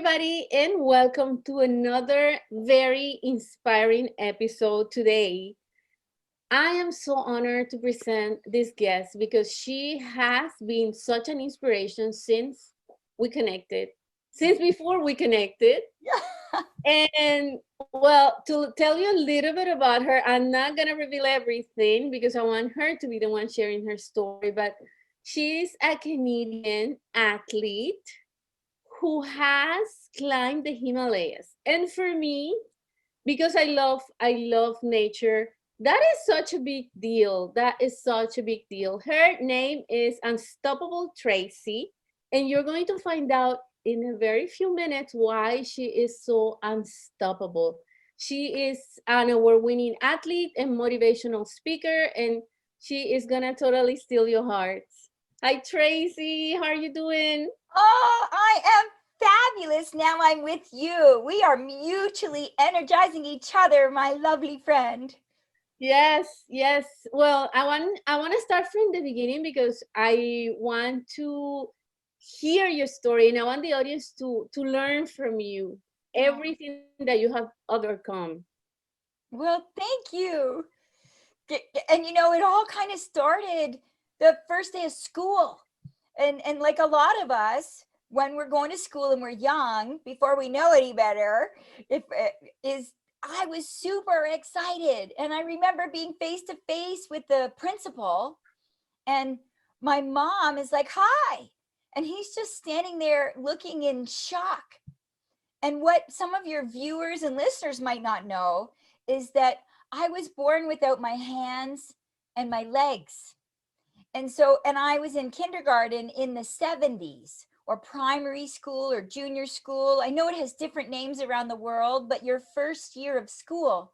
everybody, and welcome to another very inspiring episode today. I am so honored to present this guest because she has been such an inspiration since we connected, since before we connected. And well, to tell you a little bit about her, I'm not going to reveal everything because I want her to be the one sharing her story, but she's a Canadian athlete who has climbed the Himalayas. And for me, because I love nature, that is such a big deal. That is such a big deal. Her name is Unstoppable Tracy, and you're going to find out in a very few minutes why she is so unstoppable. She is an award-winning athlete and motivational speaker, and she is gonna totally steal your hearts. Hi Tracy, how are you doing? Oh, I am fabulous. Now I'm with you. We are mutually energizing each other, my lovely friend. Yes, yes. Well, I want to start from the beginning because I want to hear your story and I want the audience to learn from you everything that you have overcome. Well, thank you. And it all kind of started the first day of school. And like a lot of us, when we're going to school and we're young, before we know any better, if is I was super excited. And I remember being face to face with the principal, and my mom is like, "Hi." And he's just standing there looking in shock. And what some of your viewers and listeners might not know is that I was born without my hands and my legs. And I was in kindergarten in the 70s, or primary school or junior school. I know it has different names around the world, but your first year of school.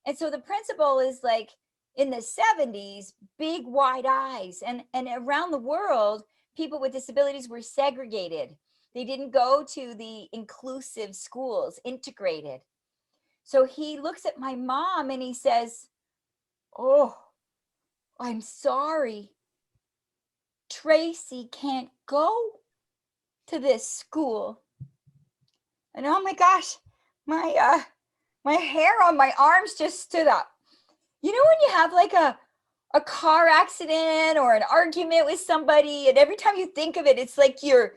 And so the principal is like, in the 70s, big wide eyes. And around the world, people with disabilities were segregated. They didn't go to the inclusive schools, integrated. So he looks at my mom and he says, "Oh, I'm sorry. Tracy can't go to this school." And oh my gosh, my hair on my arms just stood up. You know when you have like a car accident or an argument with somebody, and every time you think of it, it's like your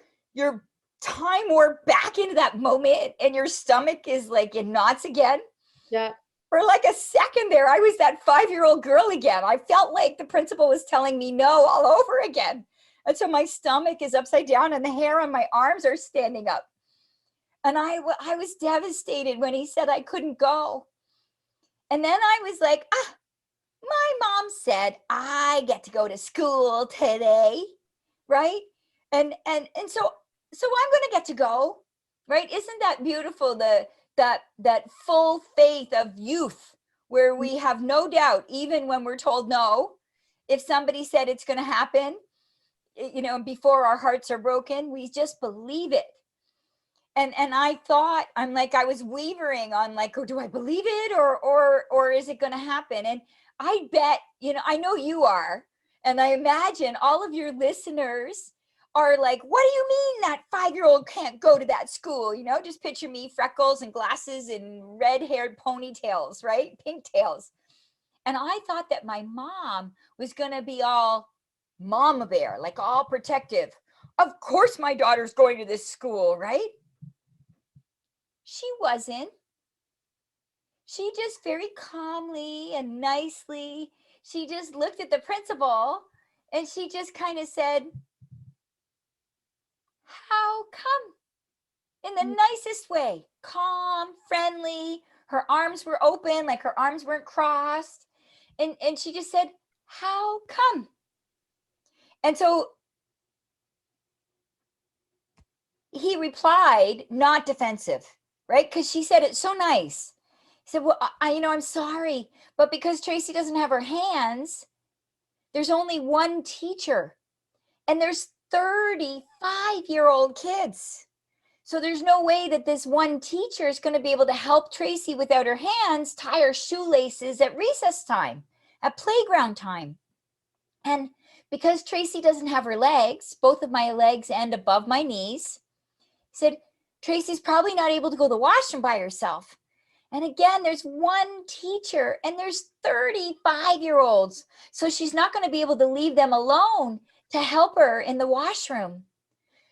time warp back into that moment and your stomach is like in knots again. Yeah. For like a second there, I was that 5-year-old girl again. I felt like the principal was telling me no all over again. And so my stomach is upside down and the hair on my arms are standing up. And I was devastated when he said I couldn't go. And then I was like, my mom said I get to go to school today, right? And so I'm going to get to go, right? Isn't that beautiful? That full faith of youth, where we have no doubt, even when we're told no. If somebody said it's going to happen, before our hearts are broken, we just believe it. And I thought, I was wavering on like, oh, do I believe it or is it going to happen? And I bet, I know you are, and I imagine all of your listeners are like, what do you mean that 5-year-old can't go to that school? Just picture me, freckles and glasses and red-haired ponytails, right? Pigtails. And I thought that my mom was going to be all mama bear, like all protective. Of course my daughter's going to this school, right? She wasn't. She just very calmly and nicely, she just looked at the principal and she just kind of said, "How come?" In the nicest way, calm, friendly. Her arms were open, like her arms weren't crossed. And she just said, "How come?" And so he replied, not defensive, right? Because she said it so nice. He said, "Well, I'm sorry, but because Tracy doesn't have her hands, there's only one teacher, and there's 35-year-old kids. So there's no way that this one teacher is going to be able to help Tracy without her hands tie her shoelaces at recess time, at playground time. And because Tracy doesn't have her legs, both of my legs and above my knees," he said, Tracy's probably not able to go to the washroom by herself. And again, there's one teacher and there's 35-year-olds. So she's not going to be able to leave them alone to help her in the washroom.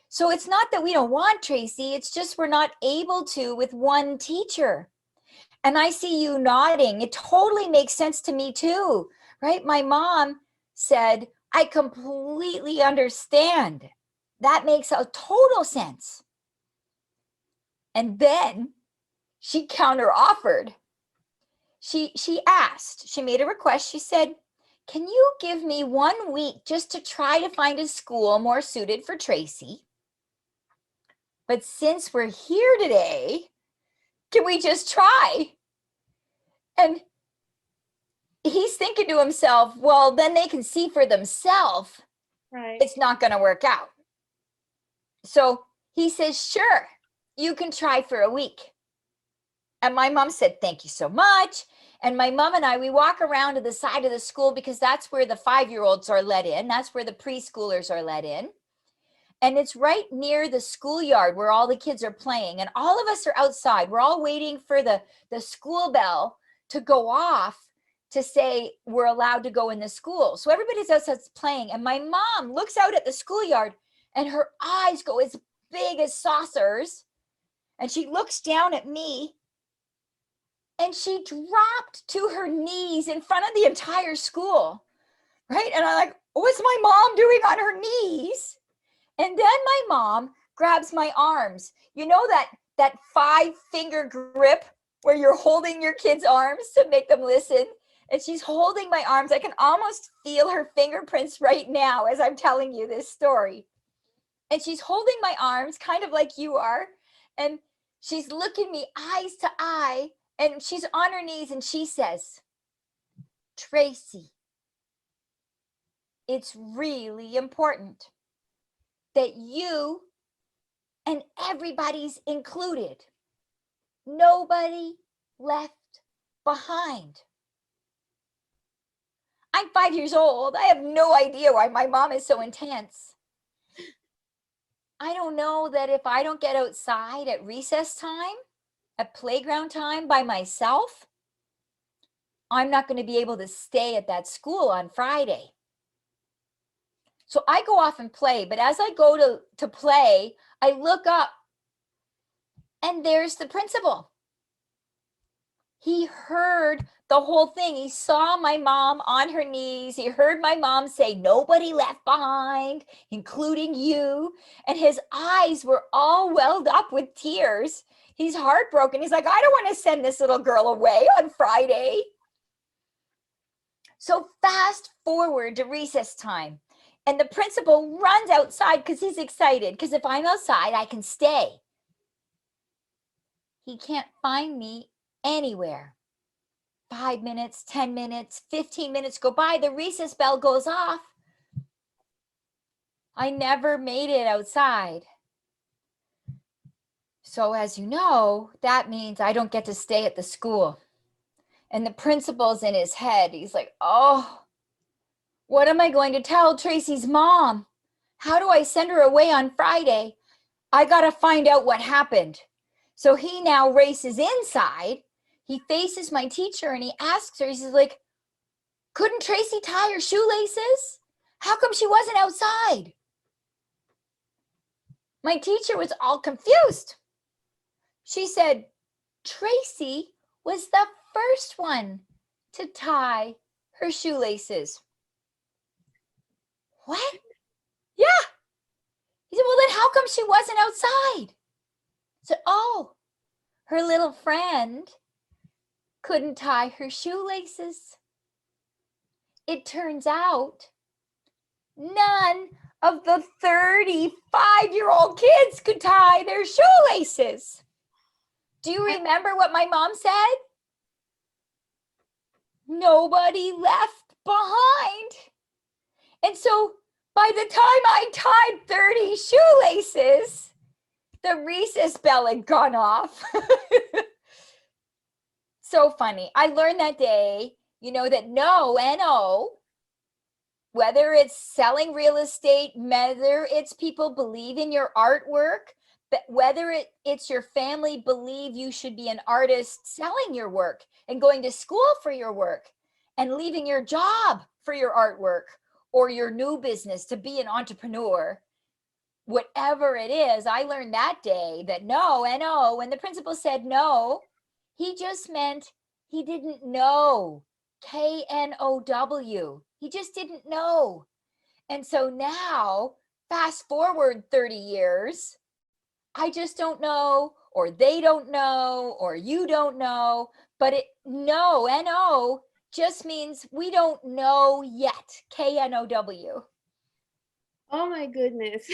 So it's not that we don't want Tracy, it's just we're not able to with one teacher. And I see you nodding. It totally makes sense to me too, right? My mom said, I completely understand. That makes a total sense. And then she counter-offered. She asked, she made a request. She said, can you give me 1 week just to try to find a school more suited for Tracy? But since we're here today, can we just try? And he's thinking to himself, well, then they can see for themselves. Right. It's not going to work out. So he says, sure, you can try for a week. And my mom said, thank you so much. And my mom and I, we walk around to the side of the school because that's where the 5-year-olds are let in. That's where the preschoolers are let in. And it's right near the schoolyard where all the kids are playing. And all of us are outside. We're all waiting for the school bell to go off to say we're allowed to go in the school. So everybody's outside playing. And my mom looks out at the schoolyard and her eyes go as big as saucers. And she looks down at me. And she dropped to her knees in front of the entire school, right? And I'm like, what's my mom doing on her knees? And then my mom grabs my arms. You know that 5-finger grip where you're holding your kid's arms to make them listen? And she's holding my arms. I can almost feel her fingerprints right now as I'm telling you this story. And she's holding my arms, kind of like you are. And she's looking me eyes to eye. And she's on her knees and she says, Tracy, it's really important that you and everybody's included. Nobody left behind. I'm 5 years old. I have no idea why my mom is so intense. I don't know that if I don't get outside at recess time, at playground time by myself, I'm not going to be able to stay at that school on Friday. So I go off and play, but as I go to play, I look up and there's the principal. He heard the whole thing. He saw my mom on her knees. He heard my mom say, nobody left behind, including you. And his eyes were all welled up with tears. He's heartbroken. He's like, I don't want to send this little girl away on Friday. So fast forward to recess time. And the principal runs outside because he's excited. Because if I'm outside, I can stay. He can't find me anywhere. 5 minutes, 10 minutes, 15 minutes go by. The recess bell goes off. I never made it outside. So as you know, that means I don't get to stay at the school. And the principal's in his head. He's like, oh, what am I going to tell Tracy's mom? How do I send her away on Friday? I got to find out what happened. So he now races inside. He faces my teacher and he asks her, he's like, couldn't Tracy tie her shoelaces? How come she wasn't outside? My teacher was all confused. She said, Tracy was the first one to tie her shoelaces. What? Yeah. He said, well, then how come she wasn't outside? I said, oh, her little friend couldn't tie her shoelaces. It turns out none of the 35-year-old kids could tie their shoelaces. Do you remember what my mom said? Nobody left behind. And so by the time I tied 30 shoelaces, the recess bell had gone off. So funny. I learned that day, that no, N-O, whether it's selling real estate, whether it's people believe in your artwork, But whether it's your family believe you should be an artist selling your work and going to school for your work and leaving your job for your artwork or your new business to be an entrepreneur, whatever it is, I learned that day that no, N-O, when the principal said no, he just meant he didn't know. K-N-O-W. He just didn't know. And so now, fast forward 30 years, I just don't know, or they don't know, or you don't know, but no, N-O just means we don't know yet. K-N-O-W. Oh my goodness.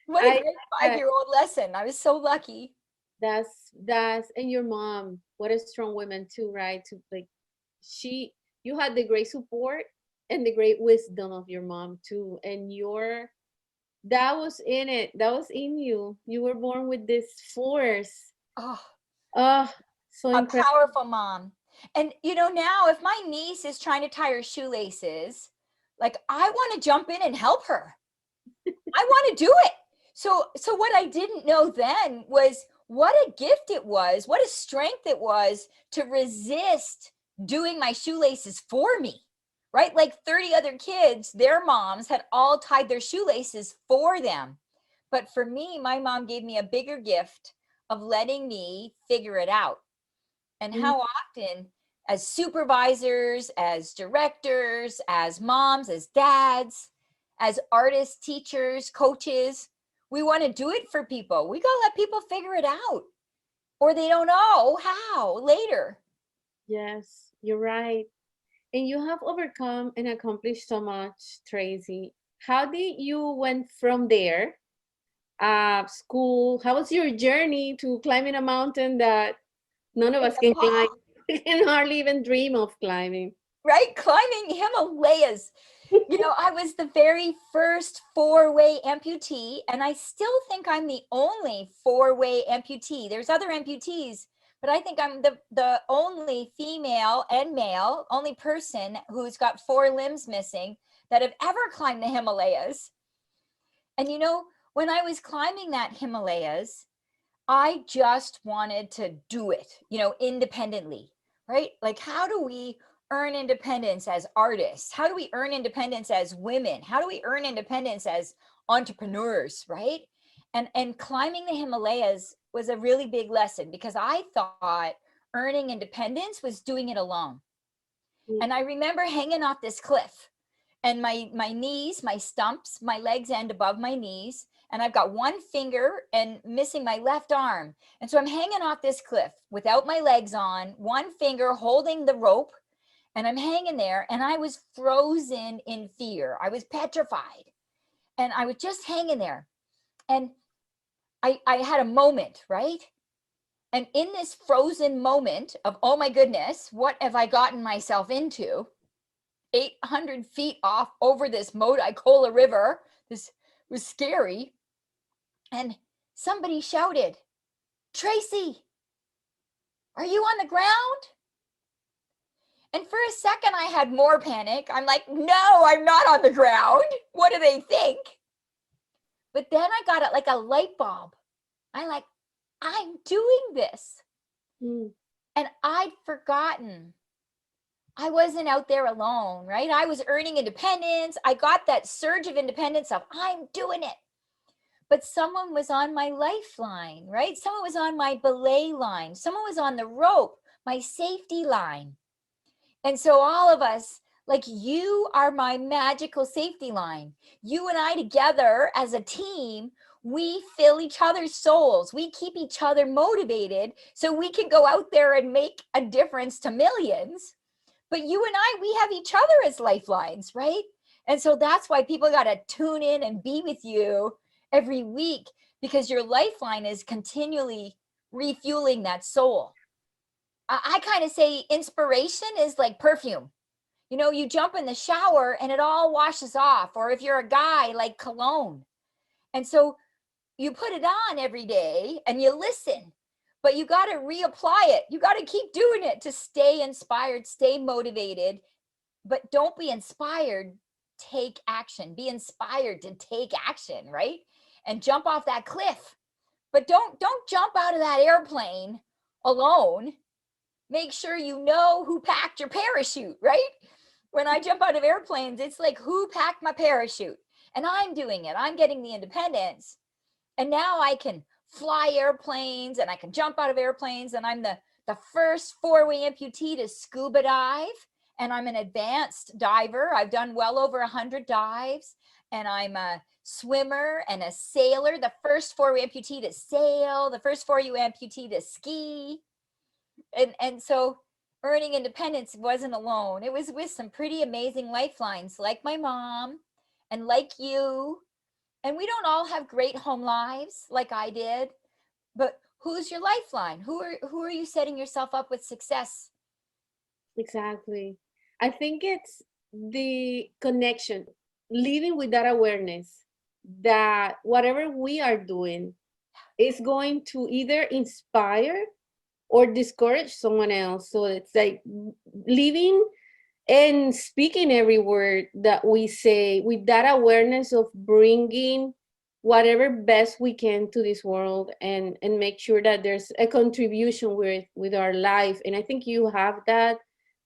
What a I great 5-year-old lesson. I was so lucky. that's and your mom, what a strong woman too, right? To like she you had the great support and the great wisdom of your mom too. And your that was in it. That was in you. You were born with this force. Oh, Oh, so a incredible. powerful mom. And now if my niece is trying to tie her shoelaces, like I want to jump in and help her. I want to do it. So what I didn't know then was what a gift it was, what a strength it was to resist doing my shoelaces for me, right? Like 30 other kids, their moms had all tied their shoelaces for them. But for me, my mom gave me a bigger gift of letting me figure it out. And Mm, how often, as supervisors, as directors, as moms, as dads, as artists, teachers, coaches, we want to do it for people. We got to let people figure it out, or they don't know how later. yes, you're right. And you have overcome and accomplished so much, Tracy. How did you went from there? School. How was your journey to climbing a mountain that none of In us can climb? Nepal, Can hardly even dream of climbing. right? Climbing Himalayas. I was the very first four-way amputee, and I still think I'm the only four-way amputee. There's other amputees, but I think I'm the only female and male, only person who's got four limbs missing that have ever climbed the Himalayas. And when I was climbing that Himalayas, I just wanted to do it, independently, right? Like, how do we earn independence as artists? How do we earn independence as women? How do we earn independence as entrepreneurs, right? And climbing the Himalayas was a really big lesson because I thought earning independence was doing it alone. Mm. And I remember hanging off this cliff and my knees, my stumps, my legs end above my knees, and I've got one finger and missing my left arm. And so I'm hanging off this cliff without my legs on, one finger holding the rope, and I'm hanging there, and I was frozen in fear. I was petrified. And I was just hanging there. And I had a moment, right? And in this frozen moment of, oh my goodness, what have I gotten myself into? 800 feet off over this Moticola River. This was scary. And somebody shouted, "Tracy, are you on the ground?" And for a second, I had more panic. I'm like, no, I'm not on the ground. What do they think? But then I got it like a light bulb. I'm doing this. Mm. And I'd forgotten I wasn't out there alone, right? I was earning independence. I got that surge of independence of I'm doing it. But someone was on my lifeline, right? Someone was on my belay line. Someone was on the rope, my safety line. And so all of us, like, you are my magical safety line. You and I together as a team, we fill each other's souls. We keep each other motivated so we can go out there and make a difference to millions. But you and I, we have each other as lifelines, right? And so that's why people got to tune in and be with you every week, because your lifeline is continually refueling that soul. I kind of say inspiration is like perfume. You jump in the shower and it all washes off. Or if you're a guy, like cologne. And so you put it on every day and you listen, but you got to reapply it. You got to keep doing it to stay inspired, stay motivated. But don't be inspired, take action. Be inspired to take action, right? And jump off that cliff. But don't jump out of that airplane alone. Make sure you know who packed your parachute, right? When I jump out of airplanes, it's like, who packed my parachute? And I'm doing it. I'm getting the independence. And now I can fly airplanes and I can jump out of airplanes. And I'm the first four-way amputee to scuba dive. And I'm an advanced diver. I've done well over 100 dives. And I'm a swimmer and a sailor, the first four-way amputee to sail, the first four-way amputee to ski. And so earning independence wasn't alone. It was with some pretty amazing lifelines, like my mom and like you. And we don't all have great home lives like I did, but who's your lifeline? Who are you setting yourself up with success? Exactly. I think it's the connection, living with that awareness that whatever we are doing is going to either inspire or discourage someone else. So it's like living and speaking every word that we say with that awareness of bringing whatever best we can to this world, and make sure that there's a contribution with our life. And I think you have that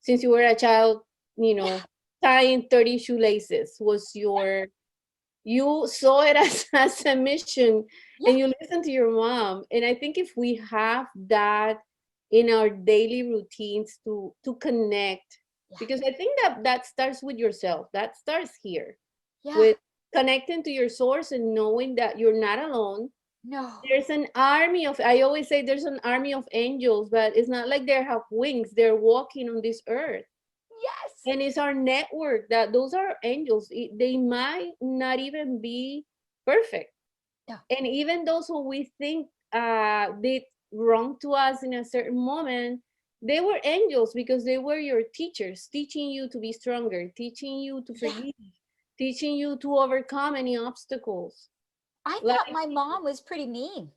since you were a child, you Yeah, know, tying 30 shoelaces was your, you saw it as a mission, yeah, and you listened to your mom. And I think if we have that in our daily routines to connect, yeah, because I think that that starts with yourself, that starts here yeah. with connecting to your source and knowing that you're not alone. No. There's an army of, I always say there's an army of angels, but it's not like they have wings, they're walking on this earth. Yes. And it's our network that those are angels. They might not even be perfect, No. and even those who we think did wrong to us in a certain moment, they were angels because they were your teachers, teaching you to be stronger, teaching you to Yeah. forgive, teaching you to overcome any obstacles. I Like, thought my mom was pretty mean.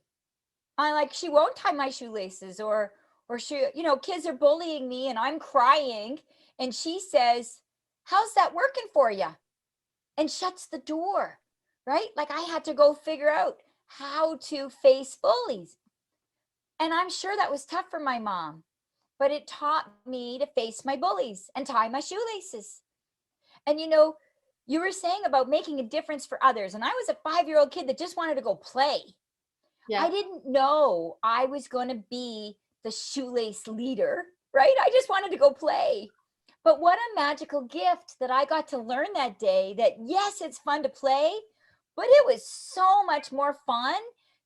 I like, she won't tie my shoelaces, or she, kids are bullying me and I'm crying and she says, "How's that working for you?" and shuts the door, right? Like I had to go figure out how to face bullies. And I'm sure that was tough for my mom, but it taught me to face my bullies and tie my shoelaces. And you were saying about making a difference for others. And I was a 5-year-old kid that just wanted to go play. yeah, I didn't know I was going to be the shoelace leader, right? I just wanted to go play. But what a magical gift that I got to learn that day that, yes, it's fun to play, but it was so much more fun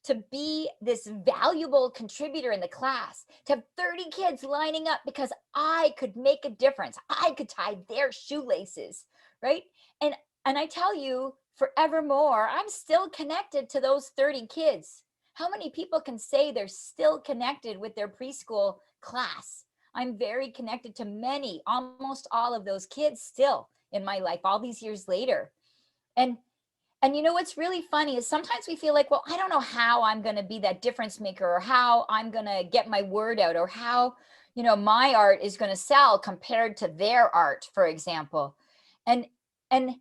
to be this valuable contributor in the class, to have 30 kids lining up because I could make a difference. I could tie their shoelaces, right? And and I tell you, forevermore, I'm still connected to those 30 kids. How many people can say they're still connected with their preschool class? I'm very connected to many, almost all of those kids still in my life all these years later. And what's really funny is sometimes we feel like, well, I don't know how I'm going to be that difference maker, or how I'm going to get my word out, or how, my art is going to sell compared to their art, for example. And and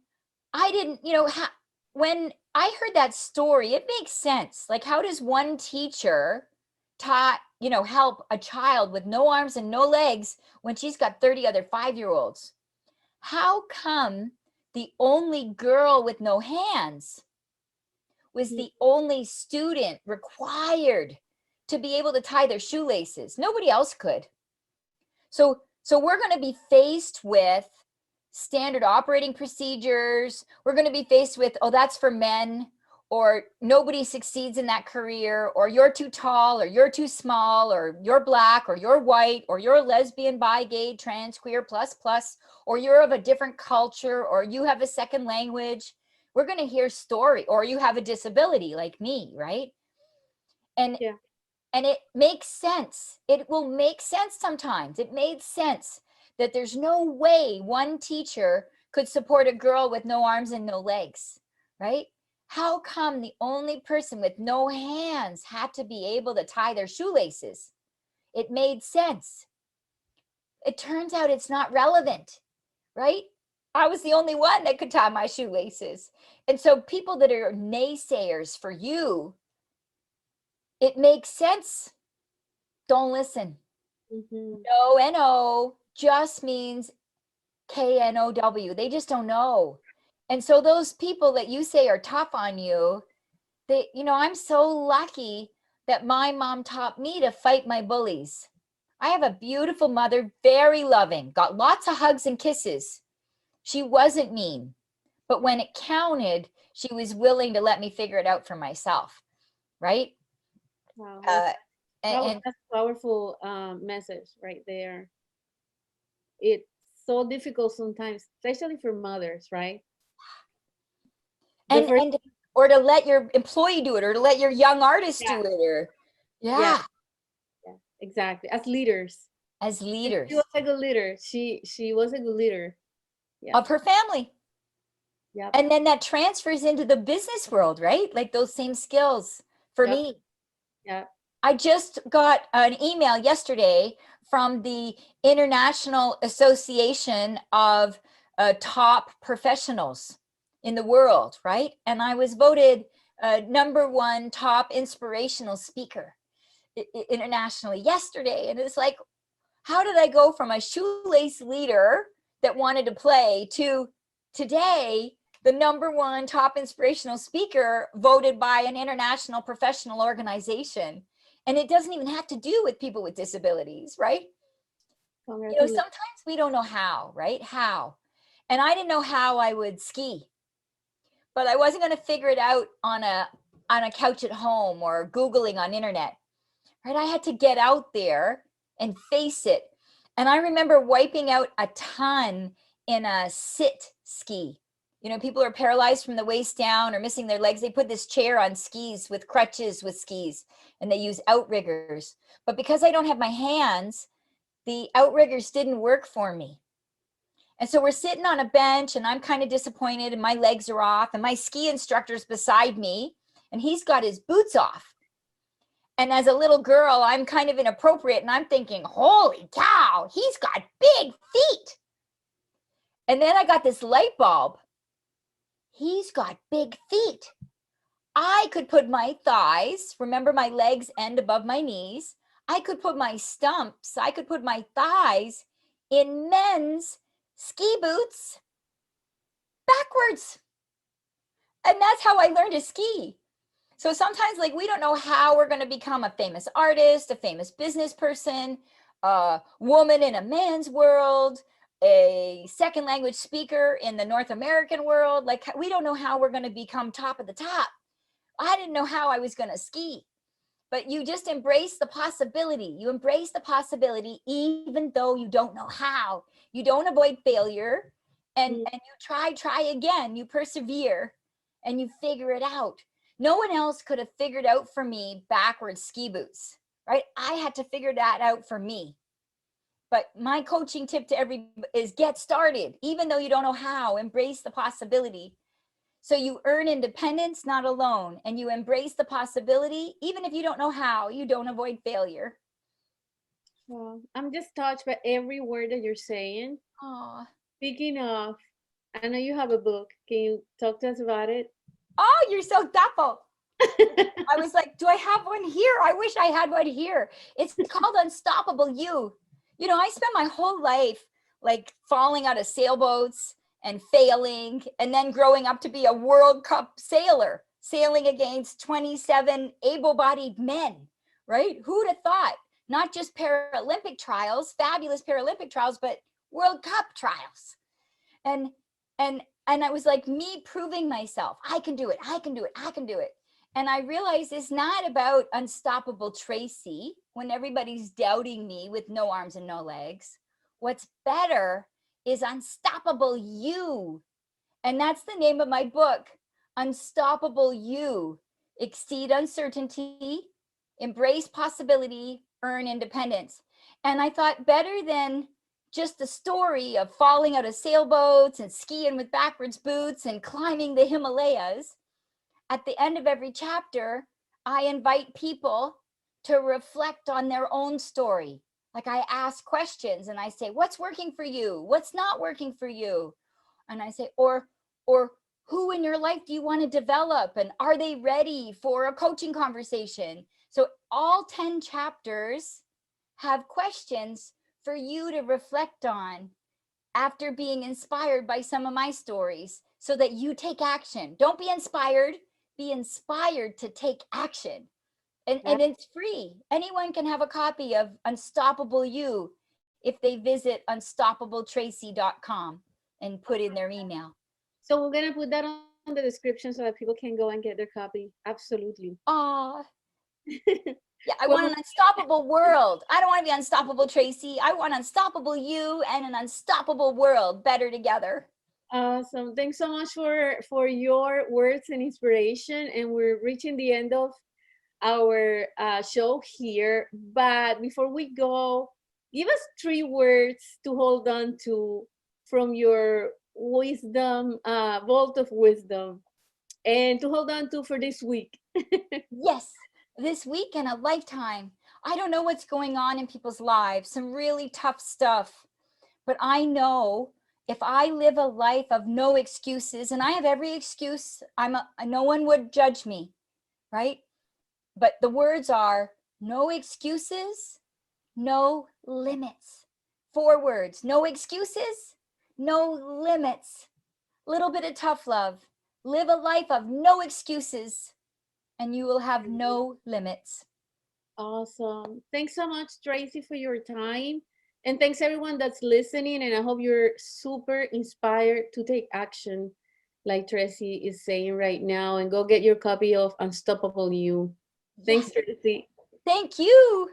I didn't, when I heard that story, it makes sense. Like, how does one teacher help a child with no arms and no legs when she's got 30 other 5-year-olds? How come the only girl with no hands was yeah, the only student required to be able to tie their shoelaces? Nobody else could. So we're going to be faced with standard operating procedures. We're going to be faced with, oh, that's for men, or nobody succeeds in that career, or you're too tall, or you're too small, or you're black, or you're white, or you're lesbian, bi, gay, trans, queer, plus, plus, or you're of a different culture, or you have a second language. We're going to hear story, or you have a disability like me, right? And yeah. and it makes sense. It will make sense sometimes. It made sense that there's no way one teacher could support a girl with no arms and no legs, right? How come the only person with no hands had to be able to tie their shoelaces? It made sense. It turns out it's not relevant, right? I was the only one that could tie my shoelaces. And so people that are naysayers for you, It makes sense. Don't listen. Mm-hmm. No, N-O just means K-N-O-W. They just don't know. And so those people that you say are tough on you, I'm so lucky that my mom taught me to fight my bullies. I have a beautiful mother, very loving, got lots of hugs and kisses. She wasn't mean, but when it counted, she was willing to let me figure it out for myself, right? Wow, Uh, and that's a powerful message right there. It's so difficult sometimes, especially for mothers, right? The and first, and or to let your employee do it, or to let your young artist yeah, do it, or yeah, yeah, yeah, exactly. As leaders, as and she was leaders a good leader. She was a good leader. Yeah, of her family. yep, And then that transfers into the business world, right? Like those same skills for yep, me. yep. I just got an email yesterday from the International Association of Top Professionals in the world, right? And I was voted #1 top inspirational speaker internationally yesterday. And it's like, how did I go from a shoelace leader that wanted to play to today the #1 top inspirational speaker voted by an international professional organization? And it doesn't even have to do with people with disabilities, right? Congratulations. Sometimes we don't know how, right? How. And I didn't know how I would ski, but I wasn't going to figure it out on a couch at home or Googling on internet, right? I had to get out there and face it. And I remember wiping out a ton in a sit ski. People are paralyzed from the waist down or missing their legs. They put this chair on skis with crutches with skis, and they use outriggers. But because I don't have my hands, the outriggers didn't work for me. And so we're sitting on a bench, and I'm kind of disappointed, and my legs are off, and my ski instructor's beside me, and he's got his boots off. And as a little girl, I'm kind of inappropriate, and I'm thinking, holy cow, he's got big feet. And then I got this light bulb. He's got big feet. I could put my thighs, remember my legs end above my knees. I could put my stumps, I could put my thighs in men's ski boots backwards. And that's how I learned to ski. So sometimes, like, we don't know how we're going to become a famous artist, a famous business person, a woman in a man's world, a second language speaker in the North American world. Like, we don't know how we're going to become top of the top. I didn't know how I was going to ski, but you just embrace the possibility. You embrace the possibility, even though you don't know how. You don't avoid failure, and you try again. You persevere, and you figure it out. No one else could have figured out for me backwards ski boots, right? I had to figure that out for me. But my coaching tip to everybody is get started, even though you don't know how. Embrace the possibility. So you earn independence, not alone, and you embrace the possibility, even if you don't know how. You don't avoid failure. Well, I'm just touched by every word that you're saying. Oh, Speaking of, I know you have a book. Can you talk to us about it? you're so thoughtful. I was like, do I have one here? I wish I had one here. It's called Unstoppable You. I spent my whole life like falling out of sailboats and failing, and then growing up to be a World Cup sailor, sailing against 27 able-bodied men, right? Who'd have thought? Not just Paralympic trials, fabulous Paralympic trials, but World Cup trials. And and I was like, me proving myself, I can do it, I can do it, I can do it. And I realized it's not about Unstoppable Tracy when everybody's doubting me with no arms and no legs. What's better is Unstoppable You. And that's the name of my book, Unstoppable You. Exceed uncertainty, embrace possibility, earn independence. And I thought, better than just the story of falling out of sailboats and skiing with backwards boots and climbing the Himalayas, at the end of every chapter, I invite people to reflect on their own story. Like, I ask questions and I say, what's working for you? What's not working for you? And I say, or who in your life do you want to develop? And are they ready for a coaching conversation? So all 10 chapters have questions for you to reflect on after being inspired by some of my stories so that you take action. Don't be inspired to take action. And it's free. Anyone can have a copy of Unstoppable You if they visit unstoppabletracy.com and put in their email. So we're gonna put that on the description so that people can go and get their copy. Absolutely. Ah, yeah, I want Well, an unstoppable world. I don't want to be unstoppable, Tracy. I want unstoppable you and an unstoppable world better together. awesome. Thanks so much for your words and inspiration. And we're reaching the end of our show here. But before we go, give us 3 words to hold on to from your wisdom, vault of wisdom, and to hold on to for this week. Yes, this week and a lifetime. I don't know what's going on in people's lives, some really tough stuff. But I know if I live a life of no excuses, and I have every excuse, no one would judge me, right? But the words are no excuses, no limits. 4 words, no excuses, no limits. Little bit of tough love. Live a life of no excuses, and you will have no limits. Awesome. Thanks so much, Tracy, for your time. And thanks everyone that's listening. And I hope you're super inspired to take action, like Tracy is saying right now, and go get your copy of Unstoppable You. Thanks, Yes. Tracy. Thank you.